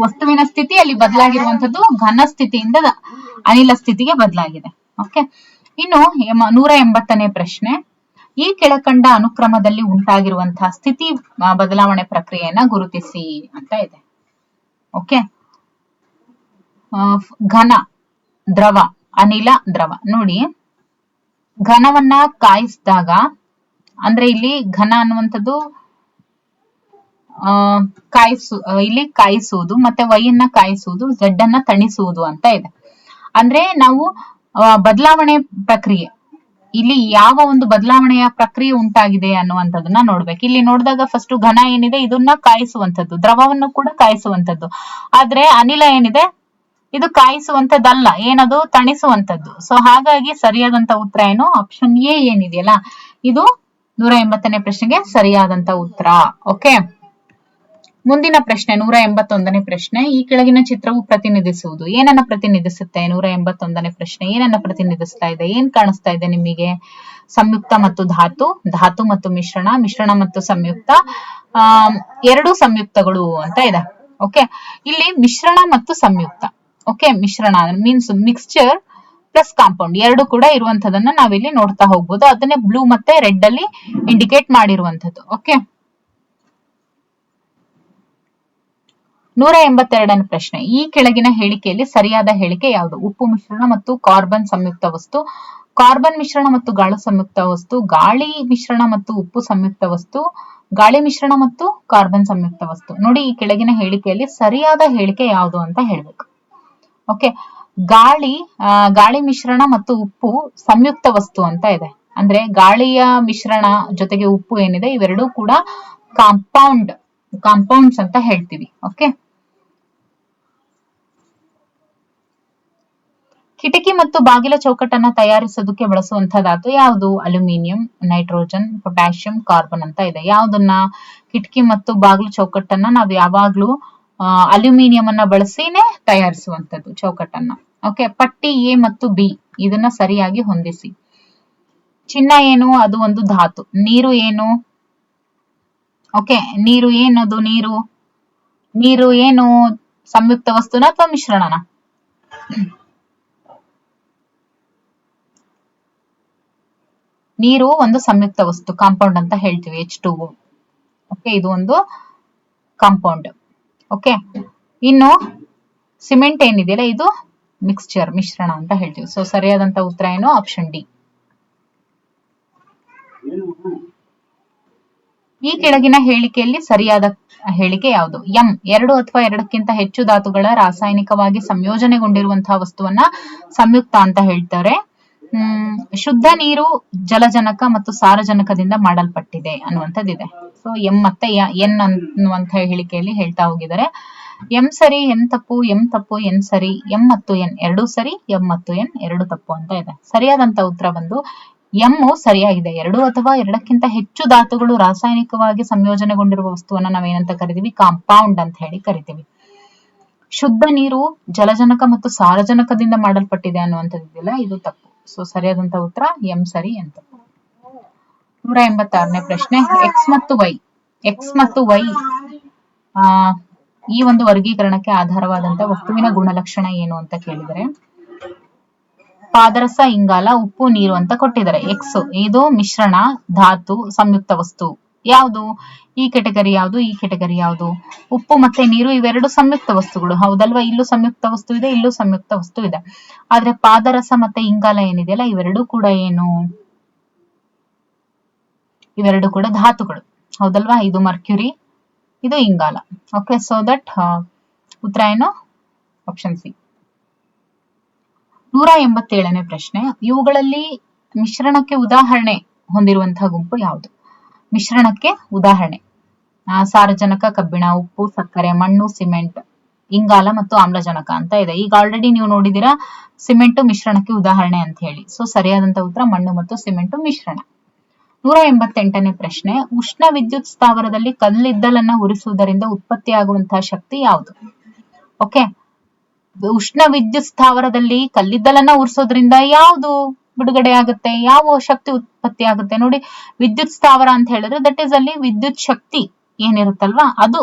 ವಸ್ತುವಿನ ಸ್ಥಿತಿ ಅಲ್ಲಿ ಬದಲಾಗಿರುವಂತದ್ದು ಘನ ಸ್ಥಿತಿಯಿಂದ ಅನಿಲ ಸ್ಥಿತಿಗೆ ಬದಲಾಗಿದೆ. ಓಕೆ, ಇನ್ನು 180ನೇ ಪ್ರಶ್ನೆ. ಈ ಕೆಳಕಂಡ ಅನುಕ್ರಮದಲ್ಲಿ ಉಂಟಾಗಿರುವಂತಹ ಸ್ಥಿತಿ ಬದಲಾವಣೆ ಪ್ರಕ್ರಿಯೆಯನ್ನ ಗುರುತಿಸಿ ಅಂತ ಇದೆ. ಓಕೆ, ಘನ, ದ್ರವ, ಅನಿಲ, ದ್ರವ. ನೋಡಿ, ಘನವನ್ನ ಕಾಯಿಸಿದಾಗ ಅಂದ್ರೆ ಇಲ್ಲಿ ಘನ ಅನ್ನುವಂಥದ್ದು ಇಲ್ಲಿ ಕಾಯಿಸುವುದು, ಮತ್ತೆ ವೈಯನ್ನ ಕಾಯಿಸುವುದು, ಝಡ್ ಅನ್ನ ತಣಿಸುವುದು ಅಂತ ಇದೆ. ಅಂದ್ರೆ ನಾವು ಬದಲಾವಣೆ ಪ್ರಕ್ರಿಯೆ, ಇಲ್ಲಿ ಯಾವ ಒಂದು ಬದಲಾವಣೆಯ ಪ್ರಕ್ರಿಯೆ ಉಂಟಾಗಿದೆ ಅನ್ನುವಂಥದ್ದನ್ನ ನೋಡ್ಬೇಕು. ಇಲ್ಲಿ ನೋಡಿದಾಗ ಫಸ್ಟ್ ಘನ ಏನಿದೆ, ಇದನ್ನ ಕಾಯಿಸುವಂಥದ್ದು, ದ್ರವವನ್ನು ಕೂಡ ಕಾಯಿಸುವಂಥದ್ದು. ಆದ್ರೆ ಅನಿಲ ಏನಿದೆ, ಇದು ಕಾಯಿಸುವಂಥದ್ದಲ್ಲ, ಏನದು ತಣಿಸುವಂಥದ್ದು. ಸೊ ಹಾಗಾಗಿ ಸರಿಯಾದಂತ ಉತ್ತರ ಏನು? ಆಪ್ಷನ್ ಎ ಏನಿದೆಯಲ್ಲ, ಇದು 180ನೇ ಪ್ರಶ್ನೆಗೆ ಸರಿಯಾದಂತ ಉತ್ತರ. ಓಕೆ, ಮುಂದಿನ ಪ್ರಶ್ನೆ 181ನೇ ಪ್ರಶ್ನೆ. ಈ ಕೆಳಗಿನ ಚಿತ್ರವು ಪ್ರತಿನಿಧಿಸುವುದು ಏನನ್ನ ಪ್ರತಿನಿಧಿಸುತ್ತೆ? 181ನೇ ಪ್ರಶ್ನೆ ಏನನ್ನ ಪ್ರತಿನಿಧಿಸ್ತಾ ಇದೆ? ಏನ್ ಕಾಣಿಸ್ತಾ ಇದೆ ನಿಮಗೆ? ಸಂಯುಕ್ತ ಮತ್ತು ಧಾತು, ಧಾತು ಮತ್ತು ಮಿಶ್ರಣ, ಮಿಶ್ರಣ ಮತ್ತು ಸಂಯುಕ್ತ, ಎರಡು ಸಂಯುಕ್ತಗಳು ಅಂತ ಇದೆ. ಓಕೆ, ಇಲ್ಲಿ ಮಿಶ್ರಣ ಮತ್ತು ಸಂಯುಕ್ತ. ಓಕೆ, ಮಿಶ್ರಣ ಮೀನ್ಸ್ ಮಿಕ್ಸ್ಚರ್ ಪ್ಲಸ್ ಕಾಂಪೌಂಡ್ ಎರಡು ಕೂಡ ಇರುವಂತದನ್ನ ನಾವಿಲ್ಲಿ ನೋಡ್ತಾ ಹೋಗ್ಬೋದು. ಅದನ್ನೇ ಬ್ಲೂ ಮತ್ತೆ ರೆಡ್ ಅಲ್ಲಿ ಇಂಡಿಕೇಟ್ ಮಾಡಿರುವಂತದ್ದು. ಓಕೆ, 182ನೇ ಪ್ರಶ್ನೆ, ಈ ಕೆಳಗಿನ ಹೇಳಿಕೆಯಲ್ಲಿ ಸರಿಯಾದ ಹೇಳಿಕೆ ಯಾವುದು? ಉಪ್ಪು ಮಿಶ್ರಣ ಮತ್ತು ಕಾರ್ಬನ್ ಸಂಯುಕ್ತ ವಸ್ತು, ಕಾರ್ಬನ್ ಮಿಶ್ರಣ ಮತ್ತು ಗಾಳಿ ಸಂಯುಕ್ತ ವಸ್ತು, ಗಾಳಿ ಮಿಶ್ರಣ ಮತ್ತು ಉಪ್ಪು ಸಂಯುಕ್ತ ವಸ್ತು, ಗಾಳಿ ಮಿಶ್ರಣ ಮತ್ತು ಕಾರ್ಬನ್ ಸಂಯುಕ್ತ ವಸ್ತು. ನೋಡಿ, ಈ ಕೆಳಗಿನ ಹೇಳಿಕೆಯಲ್ಲಿ ಸರಿಯಾದ ಹೇಳಿಕೆ ಯಾವುದು ಅಂತ ಹೇಳ್ಬೇಕು. ಓಕೆ, ಗಾಳಿ ಮಿಶ್ರಣ ಮತ್ತು ಉಪ್ಪು ಸಂಯುಕ್ತ ವಸ್ತು ಅಂತ ಇದೆ. ಅಂದ್ರೆ ಗಾಳಿಯ ಮಿಶ್ರಣ ಜೊತೆಗೆ ಉಪ್ಪು ಏನಿದೆ ಇವೆರಡೂ ಕೂಡ ಕಾಂಪೌಂಡ್ಸ್ ಅಂತ ಹೇಳ್ತೀವಿ. ಓಕೆ, ಕಿಟಕಿ ಮತ್ತು ಬಾಗಿಲ ಚೌಕಟ್ಟನ್ನ ತಯಾರಿಸೋದಕ್ಕೆ ಬಳಸುವಂತಹ ಧಾತು ಯಾವುದು? ಅಲ್ಯೂಮಿನಿಯಂ, ನೈಟ್ರೋಜನ್, ಪೊಟ್ಯಾಷಿಯಂ, ಕಾರ್ಬನ್ ಅಂತ ಇದೆ. ಯಾವ್ದನ್ನ? ಕಿಟಕಿ ಮತ್ತು ಬಾಗಿಲು ಚೌಕಟ್ಟನ್ನ ನಾವು ಯಾವಾಗ್ಲೂ ಅಲ್ಯೂಮಿನಿಯಂ ಅನ್ನ ಬಳಸಿನೇ ತಯಾರಿಸುವಂತದ್ದು ಚೌಕಟ್ಟನ್ನ. ಓಕೆ, ಪಟ್ಟಿ ಎ ಮತ್ತು ಬಿ ಇದನ್ನ ಸರಿಯಾಗಿ ಹೊಂದಿಸಿ. ಚಿನ್ನ ಏನು? ಅದು ಒಂದು ಧಾತು. ನೀರು ಏನು? ಓಕೆ, ನೀರು ಏನದು? ನೀರು ಏನು? ಸಂಯುಕ್ತ ವಸ್ತುನ ಅಥವಾ ಮಿಶ್ರಣನ? ನೀರು ಒಂದು ಸಂಯುಕ್ತ ವಸ್ತು, ಕಾಂಪೌಂಡ್ ಅಂತ ಹೇಳ್ತೀವಿ, H2O. ಓಕೆ, ಇದು ಒಂದು ಕಾಂಪೌಂಡ್. ಓಕೆ, ಇನ್ನು ಸಿಮೆಂಟ್ ಏನಿದೆಯಲ್ಲ ಇದು ಮಿಶ್ರಣ ಅಂತ ಹೇಳ್ತೀವಿ. ಸೊ ಸರಿಯಾದಂತ ಉತ್ತರ ಏನು? Option D. ಈ ಕೆಳಗಿನ ಹೇಳಿಕೆಯಲ್ಲಿ ಸರಿಯಾದ ಹೇಳಿಕೆ ಯಾವುದು? ಎಂ, 2 ಅಥವಾ 2ಕ್ಕಿಂತ ಹೆಚ್ಚು ಧಾತುಗಳ ರಾಸಾಯನಿಕವಾಗಿ ಸಂಯೋಜನೆಗೊಂಡಿರುವಂತಹ ವಸ್ತುವನ್ನ ಸಂಯುಕ್ತ ಅಂತ ಹೇಳ್ತಾರೆ. ಶುದ್ಧ ನೀರು ಜಲಜನಕ ಮತ್ತು ಸಾರಜನಕದಿಂದ ಮಾಡಲ್ಪಟ್ಟಿದೆ ಅನ್ನುವಂಥದ್ದಿದೆ. ಸೊ ಎಂ ಮತ್ತೆ ಎನ್ ಅನ್ನುವಂಥ ಹೇಳಿಕೆಯಲ್ಲಿ ಹೇಳ್ತಾ ಹೋಗಿದ್ದಾರೆ. ಎಂ ಸರಿ, ಎನ್ ತಪ್ಪು, ಎಂ ತಪ್ಪು, ಎನ್ ಸರಿ, ಎಂ ಮತ್ತು ಎನ್ ಎರಡೂ ಸರಿ, ಎಂ ಮತ್ತು ಎನ್ ಎರಡು ತಪ್ಪು ಅಂತ ಇದೆ. ಸರಿಯಾದಂತ ಉತ್ತರ ಬಂದು ಎಂ ಸರಿಯಾಗಿದೆ. 2 ಅಥವಾ 2ಕ್ಕಿಂತ ಹೆಚ್ಚು ಧಾತುಗಳು ರಾಸಾಯನಿಕವಾಗಿ ಸಂಯೋಜನೆಗೊಂಡಿರುವ ವಸ್ತುವನ್ನ ನಾವೇನಂತ ಕರಿತೀವಿ? ಕಾಂಪೌಂಡ್ ಅಂತ ಹೇಳಿ ಕರಿತೀವಿ. ಶುದ್ಧ ನೀರು ಜಲಜನಕ ಮತ್ತು ಸಾರಜನಕದಿಂದ ಮಾಡಲ್ಪಟ್ಟಿದೆ ಅನ್ನುವಂಥದ್ದಿಲ್ಲ, ಇದು ತಪ್ಪು. ಸೊ ಸರಿಯಾದಂತ ಉತ್ತರ ಎಂ ಸರಿ, ಎನ್ ತಪ್ಪು. 186ನೇ ಪ್ರಶ್ನೆ, ಎಕ್ಸ್ ಮತ್ತು ವೈ ಈ ಒಂದು ವರ್ಗೀಕರಣಕ್ಕೆ ಆಧಾರವಾದಂತ ವಸ್ತುವಿನ ಗುಣಲಕ್ಷಣ ಏನು ಅಂತ ಕೇಳಿದರೆ, ಪಾದರಸ, ಇಂಗಾಲ, ಉಪ್ಪು, ನೀರು ಅಂತ ಕೊಟ್ಟಿದ್ದಾರೆ. ಎಕ್ಸ್ ಇದು ಮಿಶ್ರಣ, ಧಾತು, ಸಂಯುಕ್ತ ವಸ್ತು. ಯಾವುದು? ಈ ಕೆಟಗರಿ ಯಾವುದು? ಈ ಕೆಟಗರಿ ಯಾವುದು? ಉಪ್ಪು ಮತ್ತೆ ನೀರು ಇವೆರಡು ಸಂಯುಕ್ತ ವಸ್ತುಗಳು, ಹೌದಲ್ವಾ? ಇಲ್ಲೂ ಸಂಯುಕ್ತ ವಸ್ತು ಇದೆ, ಇಲ್ಲೂ ಸಂಯುಕ್ತ ವಸ್ತು ಇದೆ. ಆದ್ರೆ ಪಾದರಸ ಮತ್ತೆ ಇಂಗಾಲ ಏನಿದೆಯಲ್ಲ ಇವೆರಡೂ ಕೂಡ ಏನು? ಇವೆರಡು ಕೂಡ ಧಾತುಗಳು, ಹೌದಲ್ವಾ? ಇದು ಮರ್ಕ್ಯುರಿ, ಇದು ಇಂಗಾಲ. ಓಕೆ, ಸೊ ದಟ್ ಉತ್ತರ ಏನು? Option C. 187ನೇ ಪ್ರಶ್ನೆ, ಇವುಗಳಲ್ಲಿ ಮಿಶ್ರಣಕ್ಕೆ ಉದಾಹರಣೆ ಹೊಂದಿರುವಂತಹ ಗುಂಪು ಯಾವುದು? ಮಿಶ್ರಣಕ್ಕೆ ಉದಾಹರಣೆ: ಸಾರಜನಕ, ಕಬ್ಬಿಣ, ಉಪ್ಪು, ಸಕ್ಕರೆ, ಮಣ್ಣು, ಸಿಮೆಂಟ್, ಇಂಗಾಲ ಮತ್ತು ಆಮ್ಲಜನಕ ಅಂತ ಇದೆ. ಈಗ ಆಲ್ರೆಡಿ ನೀವು ನೋಡಿದಿರಾ ಸಿಮೆಂಟ್ ಮಿಶ್ರಣಕ್ಕೆ ಉದಾಹರಣೆ ಅಂತ ಹೇಳಿ. ಸೊ ಸರಿಯಾದಂತ ಉತ್ತರ ಮಣ್ಣು ಮತ್ತು ಸಿಮೆಂಟ್ ಮಿಶ್ರಣ. 188ನೇ ಪ್ರಶ್ನೆ, ಉಷ್ಣ ವಿದ್ಯುತ್ ಸ್ಥಾವರದಲ್ಲಿ ಕಲ್ಲಿದ್ದಲನ್ನ ಉರಿಸುವುದರಿಂದ ಉತ್ಪತ್ತಿಯಾಗುವಂತಹ ಶಕ್ತಿ ಯಾವುದು? ಓಕೆ, ಉಷ್ಣ ವಿದ್ಯುತ್ ಸ್ಥಾವರದಲ್ಲಿ ಕಲ್ಲಿದ್ದಲನ್ನ ಉರಿಸೋದ್ರಿಂದ ಯಾವುದು ಬಿಡುಗಡೆ ಆಗುತ್ತೆ? ಯಾವ ಶಕ್ತಿ ಉತ್ಪತ್ತಿ ಆಗುತ್ತೆ? ನೋಡಿ, ವಿದ್ಯುತ್ ಸ್ಥಾವರ ಅಂತ ಹೇಳಿದ್ರೆ ದಟ್ ಈಸ್ ಅಲ್ಲಿ ವಿದ್ಯುತ್ ಶಕ್ತಿ ಏನಿರುತ್ತಲ್ವಾ ಅದು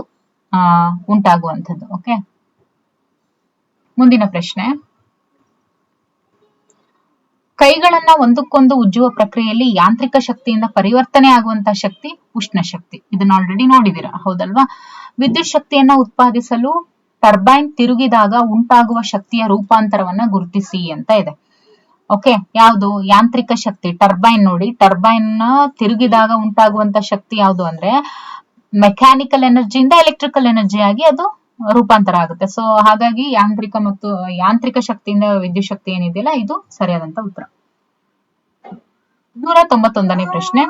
ಉಂಟಾಗುವಂಥದ್ದು. ಓಕೆ, ಮುಂದಿನ ಪ್ರಶ್ನೆ, ಕೈಗಳನ್ನ ಒಂದಕ್ಕೊಂದು ಉಜ್ಜುವ ಪ್ರಕ್ರಿಯೆಯಲ್ಲಿ ಯಾಂತ್ರಿಕ ಶಕ್ತಿಯಿಂದ ಪರಿವರ್ತನೆ ಆಗುವಂತಹ ಶಕ್ತಿ ಉಷ್ಣ ಶಕ್ತಿ. ಇದನ್ನ ಆಲ್ರೆಡಿ ನೋಡಿದಿರಾ, ಹೌದಲ್ವಾ? ವಿದ್ಯುತ್ ಶಕ್ತಿಯನ್ನ ಉತ್ಪಾದಿಸಲು ಟರ್ಬೈನ್ ತಿರುಗಿದಾಗ ಉಂಟಾಗುವ ಶಕ್ತಿಯ ರೂಪಾಂತರವನ್ನ ಗುರುತಿಸಿ ಅಂತ ಇದೆ. ಓಕೆ, ಯಾವುದು? ಯಾಂತ್ರಿಕ ಶಕ್ತಿ ಟರ್ಬೈನ್. ನೋಡಿ, ಟರ್ಬೈನ್ ತಿರುಗಿದಾಗ ಉಂಟಾಗುವಂತ ಶಕ್ತಿ ಯಾವುದು ಅಂದ್ರೆ ಮೆಕ್ಯಾನಿಕಲ್ ಎನರ್ಜಿಯಿಂದ ಎಲೆಕ್ಟ್ರಿಕಲ್ ಎನರ್ಜಿ ಆಗಿ ಅದು ರೂಪಾಂತರ ಆಗುತ್ತೆ. ಸೊ ಹಾಗಾಗಿ ಯಾಂತ್ರಿಕ ಶಕ್ತಿಯಿಂದ ವಿದ್ಯುತ್ ಶಕ್ತಿ ಏನಿದೆಯಲ್ಲ ಇದು ಸರಿಯಾದಂತ ಉತ್ತರ. 191ನೇ ಪ್ರಶ್ನೆ,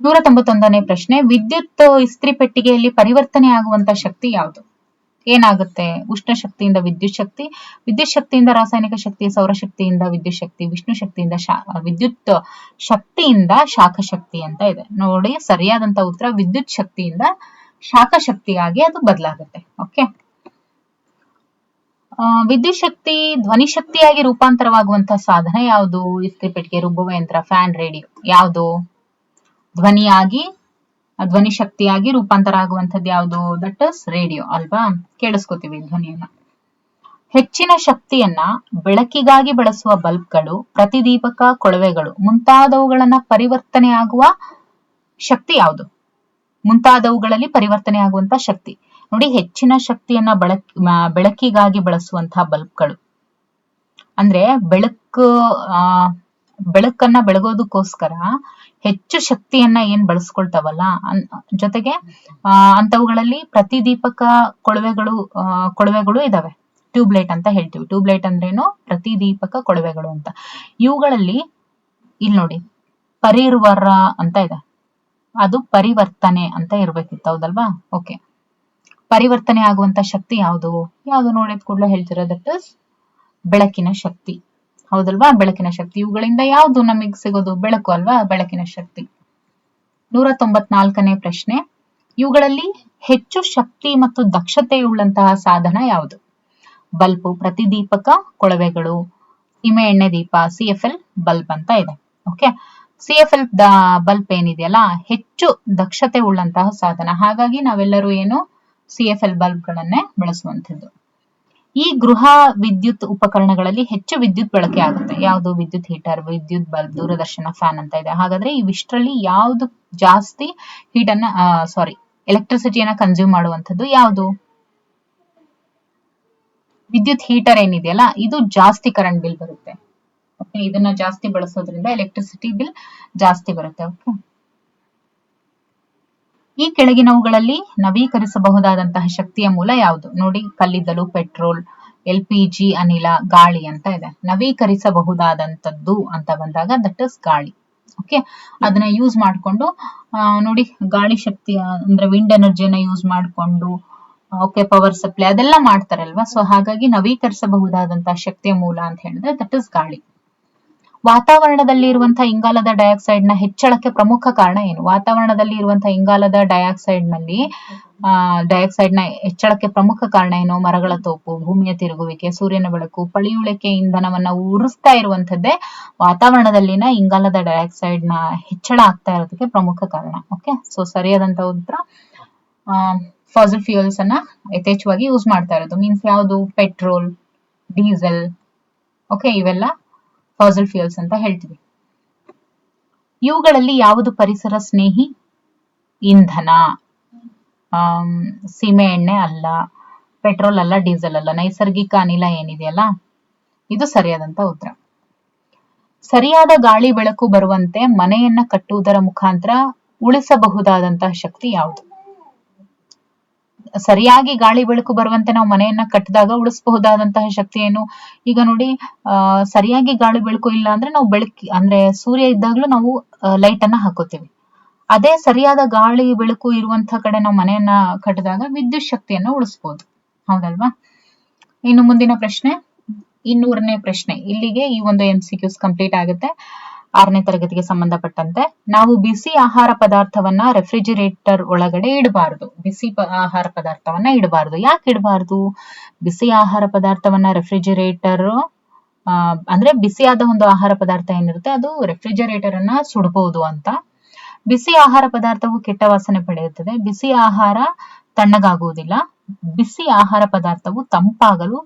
191ನೇ ಪ್ರಶ್ನೆ, ವಿದ್ಯುತ್ ಇಸ್ತ್ರಿ ಪೆಟ್ಟಿಗೆಯಲ್ಲಿ ಪರಿವರ್ತನೆ ಆಗುವಂತ ಶಕ್ತಿ ಯಾವುದು? ಏನಾಗುತ್ತೆ? ಉಷ್ಣ ಶಕ್ತಿಯಿಂದ ವಿದ್ಯುತ್ ಶಕ್ತಿ, ವಿದ್ಯುತ್ ಶಕ್ತಿಯಿಂದ ರಾಸಾಯನಿಕ ಶಕ್ತಿ, ಸೌರಶಕ್ತಿಯಿಂದ ವಿದ್ಯುತ್ ಶಕ್ತಿ, ವಿಷ್ಣು ಶಕ್ತಿಯಿಂದ ವಿದ್ಯುತ್ ಶಕ್ತಿಯಿಂದ ಶಾಖ ಶಕ್ತಿ ಅಂತ ಇದೆ. ನೋಡಿ, ಸರಿಯಾದಂತ ಉತ್ತರ ವಿದ್ಯುತ್ ಶಕ್ತಿಯಿಂದ ಶಾಖ ಶಕ್ತಿಯಾಗಿ ಅದು ಬದಲಾಗುತ್ತೆ. ಓಕೆ, ವಿದ್ಯುತ್ ಶಕ್ತಿ ಧ್ವನಿ ಶಕ್ತಿಯಾಗಿ ರೂಪಾಂತರವಾಗುವಂತಹ ಸಾಧನ ಯಾವುದು? ಇಸ್ತ್ರಿ ಪೆಟ್ಟಿಗೆ, ರುಬ್ಬುವ ಯಂತ್ರ, ಫ್ಯಾನ್, ರೇಡಿಯೋ. ಯಾವುದು ಧ್ವನಿ ಶಕ್ತಿಯಾಗಿ ರೂಪಾಂತರ ಆಗುವಂಥದ್ದು ಯಾವುದು? ದಟ್ ಇಸ್ ರೇಡಿಯೋ ಅಲ್ವಾ? ಕೇಳಿಸ್ಕೊತೀವಿ ಧ್ವನಿಯನ್ನ. ಹೆಚ್ಚಿನ ಶಕ್ತಿಯನ್ನ ಬೆಳಕಿಗಾಗಿ ಬಳಸುವ ಬಲ್ಬ್ಗಳು, ಪ್ರತಿದೀಪಕ, ಕೊಳವೆಗಳು ಮುಂತಾದವುಗಳನ್ನ ಪರಿವರ್ತನೆ ಆಗುವ ಶಕ್ತಿ ಯಾವುದು? ಮುಂತಾದವುಗಳಲ್ಲಿ ಪರಿವರ್ತನೆ ಆಗುವಂತ ಶಕ್ತಿ. ನೋಡಿ, ಹೆಚ್ಚಿನ ಶಕ್ತಿಯನ್ನ ಬೆಳಕಿಗಾಗಿ ಬಳಸುವಂತಹ ಬಲ್ಬ್ಗಳು, ಅಂದ್ರೆ ಬೆಳಕನ್ನ ಬೆಳಗೋದಕ್ಕೋಸ್ಕರ ಹೆಚ್ಚು ಶಕ್ತಿಯನ್ನ ಏನ್ ಬಳಸ್ಕೊಳ್ತಾವಲ್ಲ, ಜೊತೆಗೆ ಅಂತವುಗಳಲ್ಲಿ ಪ್ರತಿದೀಪಕ ಕೊಳವೆಗಳು ಇದಾವೆ. ಟ್ಯೂಬ್ಲೈಟ್ ಅಂತ ಹೇಳ್ತೀವಿ. ಟ್ಯೂಬ್ಲೈಟ್ ಅಂದ್ರೇನು? ಪ್ರತಿದೀಪಕ ಕೊಳವೆಗಳು ಅಂತ. ಇವುಗಳಲ್ಲಿ ಇಲ್ಲಿ ನೋಡಿ ಪರಿರ್ವರ ಅಂತ ಇದೆ, ಅದು ಪರಿವರ್ತನೆ ಅಂತ ಇರ್ಬೇಕಿತ್ತು, ಹೌದಲ್ವಾ? ಓಕೆ, ಪರಿವರ್ತನೆ ಆಗುವಂತ ಶಕ್ತಿ ಯಾವುದು ನೋಡಿದ ಕೂಡಲೇ ಹೇಳ್ತಿರೋ, ದಟ್ ಇಸ್ ಬೆಳಕಿನ ಶಕ್ತಿ, ಹೌದಲ್ವಾ? ಬೆಳಕಿನ ಶಕ್ತಿ. ಇವುಗಳಿಂದ ಯಾವುದು ನಮಗೆ ಸಿಗೋದು? ಬೆಳಕು ಅಲ್ವಾ? ಬೆಳಕಿನ ಶಕ್ತಿ. 194ನೇ ಪ್ರಶ್ನೆ, ಇವುಗಳಲ್ಲಿ ಹೆಚ್ಚು ಶಕ್ತಿ ಮತ್ತು ದಕ್ಷತೆಯುಳ್ಳಂತಹ ಸಾಧನ ಯಾವುದು? ಬಲ್ಬು, ಪ್ರತಿದೀಪಕ ಕೊಳವೆಗಳು, ಸೀಮೆ ಎಣ್ಣೆ ದೀಪ, CFL ಬಲ್ಬ್ ಅಂತ ಇದೆ. ಓಕೆ, CFL ಬಲ್ಬ್ ಏನಿದೆಯಲ್ಲ, ಹೆಚ್ಚು ದಕ್ಷತೆ ಉಳ್ಳಂತಹ ಸಾಧನ. ಹಾಗಾಗಿ ನಾವೆಲ್ಲರೂ ಏನು CFL ಬಲ್ಬ್ ಗಳನ್ನೇ ಬಳಸುವಂಥದ್ದು. ಈ ಗೃಹ ವಿದ್ಯುತ್ ಉಪಕರಣಗಳಲ್ಲಿ ಹೆಚ್ಚು ವಿದ್ಯುತ್ ಬಳಕೆ ಆಗುತ್ತೆ. ಯಾವುದು? ವಿದ್ಯುತ್ ಹೀಟರ್, ವಿದ್ಯುತ್ ಬಲ್ಬ್, ದೂರದರ್ಶನ, ಫ್ಯಾನ್ ಅಂತ ಇದೆ. ಹಾಗಾದ್ರೆ ಇವಿಷ್ಟರಲ್ಲಿ ಯಾವುದು ಜಾಸ್ತಿ ಎಲೆಕ್ಟ್ರಿಸಿಟಿಯನ್ನ ಕನ್ಸ್ಯೂಮ್ ಮಾಡುವಂಥದ್ದು ಯಾವುದು? ವಿದ್ಯುತ್ ಹೀಟರ್ ಏನಿದೆಯಲ್ಲ, ಇದು ಜಾಸ್ತಿ ಕರೆಂಟ್ ಬಿಲ್ ಬರುತ್ತೆ. ಓಕೆ, ಇದನ್ನ ಜಾಸ್ತಿ ಬಳಸೋದ್ರಿಂದ ಎಲೆಕ್ಟ್ರಿಸಿಟಿ ಬಿಲ್ ಜಾಸ್ತಿ ಬರುತ್ತೆ. ಓಕೆ, ಈ ಕೆಳಗಿನವುಗಳಲ್ಲಿ ನವೀಕರಿಸಬಹುದಾದಂತಹ ಶಕ್ತಿಯ ಮೂಲ ಯಾವುದು? ನೋಡಿ, ಕಲ್ಲಿದ್ದಲು, ಪೆಟ್ರೋಲ್, LPG, ಅನಿಲ, ಗಾಳಿ ಅಂತ ಇದೆ. ನವೀಕರಿಸಬಹುದಾದಂಥದ್ದು ಅಂತ ಬಂದಾಗ ದಟ್ ಇಸ್ ಗಾಳಿ. ಓಕೆ, ಅದನ್ನ ಯೂಸ್ ಮಾಡಿಕೊಂಡು ನೋಡಿ, ಗಾಳಿ ಶಕ್ತಿ ಅಂದ್ರೆ ವಿಂಡ್ ಎನರ್ಜಿಯನ್ನ ಯೂಸ್ ಮಾಡಿಕೊಂಡು ಓಕೆ ಪವರ್ ಸಪ್ಲೈ ಅದೆಲ್ಲ ಮಾಡ್ತಾರಲ್ವಾ. ಸೊ ಹಾಗಾಗಿ ನವೀಕರಿಸಬಹುದಾದಂತಹ ಶಕ್ತಿಯ ಮೂಲ ಅಂತ ಹೇಳಿದ್ರೆ ದಟ್ ಇಸ್ ಗಾಳಿ. ವಾತಾವರಣದಲ್ಲಿ ಇರುವಂತಹ ಇಂಗಾಲದ ಡೈಆಕ್ಸೈಡ್ ನ ಹೆಚ್ಚಳಕ್ಕೆ ಪ್ರಮುಖ ಕಾರಣ ಏನು? ವಾತಾವರಣದಲ್ಲಿ ಇರುವಂತಹ ಇಂಗಾಲದ ಡೈಆಕ್ಸೈಡ್ ನ ಹೆಚ್ಚಳಕ್ಕೆ ಪ್ರಮುಖ ಕಾರಣ ಏನು? ಮರಗಳ ತೋಪು, ಭೂಮಿಯ ತಿರುಗುವಿಕೆ, ಸೂರ್ಯನ ಬೆಳಕು, ಪಳಿಯುಳಿಕೆ ಇಂಧನವನ್ನ ಉರಿಸ್ತಾ ಇರುವಂತದ್ದೇ ವಾತಾವರಣದಲ್ಲಿನ ಇಂಗಾಲದ ಡೈಆಕ್ಸೈಡ್ ನ ಹೆಚ್ಚಳ ಆಗ್ತಾ ಇರೋದಕ್ಕೆ ಪ್ರಮುಖ ಕಾರಣ. ಓಕೆ, ಸೊ ಸರಿಯಾದಂತ ಉತ್ತರ ಫಾಸಿಲ್ ಫ್ಯೂಯಲ್ಸ್ ಅನ್ನ ಯಥೇಚ್ಛವಾಗಿ ಯೂಸ್ ಮಾಡ್ತಾ ಇರೋದು. ಮೀನ್ಸ್ ಯಾವುದು? ಪೆಟ್ರೋಲ್, ಡೀಸೆಲ್, ಓಕೆ, ಇವೆಲ್ಲ ಫಾಸಿಲ್ ಫ್ಯೂಯಲ್ಸ್ ಅಂತ ಹೇಳ್ತೀವಿ. ಇವುಗಳಲ್ಲಿ ಯಾವುದು ಪರಿಸರ ಸ್ನೇಹಿ ಇಂಧನ? ಸೀಮೆ ಎಣ್ಣೆ ಅಲ್ಲ, ಪೆಟ್ರೋಲ್ ಅಲ್ಲ, ಡೀಸೆಲ್ ಅಲ್ಲ. ನೈಸರ್ಗಿಕ ಅನಿಲ ಏನಿದೆಯಲ್ಲ, ಇದು ಸರಿಯಾದಂತ ಉತ್ತರ. ಸರಿಯಾದ ಗಾಳಿ ಬೆಳಕು ಬರುವಂತೆ ಮನೆಯನ್ನ ಕಟ್ಟುವುದರ ಮುಖಾಂತರ ಉಳಿಸಬಹುದಾದಂತಹ ಶಕ್ತಿ ಯಾವುದು? ಸರಿಯಾಗಿ ಗಾಳಿ ಬೆಳಕು ಬರುವಂತೆ ನಾವು ಮನೆಯನ್ನ ಕಟ್ಟಿದಾಗ ಉಳಿಸಬಹುದಾದಂತಹ ಶಕ್ತಿ ಏನು? ಈಗ ನೋಡಿ, ಸರಿಯಾಗಿ ಗಾಳಿ ಬೆಳಕು ಇಲ್ಲ ಅಂದ್ರೆ ನಾವು ಅಂದ್ರೆ ಸೂರ್ಯ ಇದ್ದಾಗ್ಲೂ ನಾವು ಲೈಟ್ ಅನ್ನ ಹಾಕೋತೀವಿ. ಅದೇ ಸರಿಯಾದ ಗಾಳಿ ಬೆಳಕು ಇರುವಂತಹ ಕಡೆ ನಾವು ಮನೆಯನ್ನ ಕಟ್ಟಿದಾಗ ವಿದ್ಯುತ್ ಶಕ್ತಿಯನ್ನ ಉಳಿಸಬಹುದು, ಹೌದಲ್ವಾ? ಇನ್ನು ಮುಂದಿನ ಪ್ರಶ್ನೆ, 200ನೇ ಪ್ರಶ್ನೆ. ಇಲ್ಲಿಗೆ ಈ ಒಂದು MCQs ಕಂಪ್ಲೀಟ್ ಆಗುತ್ತೆ. 6ನೇ ತರಗತಿಗೆ ಸಂಬಂಧಪಟ್ಟಂತೆ ನಾವು ಬಿಸಿ ಆಹಾರ ಪದಾರ್ಥವನ್ನ ರೆಫ್ರಿಜಿರೇಟರ್ ಒಳಗಡೆ ಇಡಬಾರದು. ಬಿಸಿ ಆಹಾರ ಪದಾರ್ಥವನ್ನ ಇಡಬಾರದು. ಯಾಕೆ ಇಡಬಾರದು? ಬಿಸಿ ಆಹಾರ ಪದಾರ್ಥವನ್ನ ರೆಫ್ರಿಜಿರೇಟರ್ ಅಂದ್ರೆ ಬಿಸಿಯಾದ ಒಂದು ಆಹಾರ ಪದಾರ್ಥ ಏನಿರುತ್ತೆ ಅದು ರೆಫ್ರಿಜರೇಟರ್ ಅನ್ನ ಸುಡಬಹುದು ಅಂತ. ಬಿಸಿ ಆಹಾರ ಪದಾರ್ಥವು ಕೆಟ್ಟ ವಾಸನೆ ಪಡೆಯುತ್ತದೆ. ಬಿಸಿ ಆಹಾರ ತಣ್ಣಗಾಗುವುದಿಲ್ಲ. ಬಿಸಿ ಆಹಾರ ಪದಾರ್ಥವು ತಂಪಾಗಲು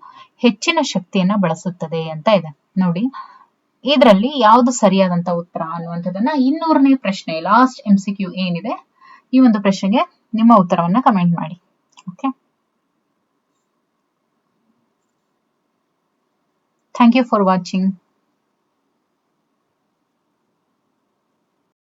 ಹೆಚ್ಚಿನ ಶಕ್ತಿಯನ್ನ ಬಳಸುತ್ತದೆ ಅಂತ ಇದೆ. ನೋಡಿ, ಇದರಲ್ಲಿ ಯಾವುದು ಸರಿಯಾದಂತ ಉತ್ತರ ಅನ್ನುವಂಥದ್ದನ್ನ 200ನೇ ಪ್ರಶ್ನೆ ಲಾಸ್ಟ್ MCQ ಏನಿದೆ, ಈ ಒಂದು ಪ್ರಶ್ನೆಗೆ ನಿಮ್ಮ ಉತ್ತರವನ್ನ ಕಮೆಂಟ್ ಮಾಡಿ. Okay, thank you for watching.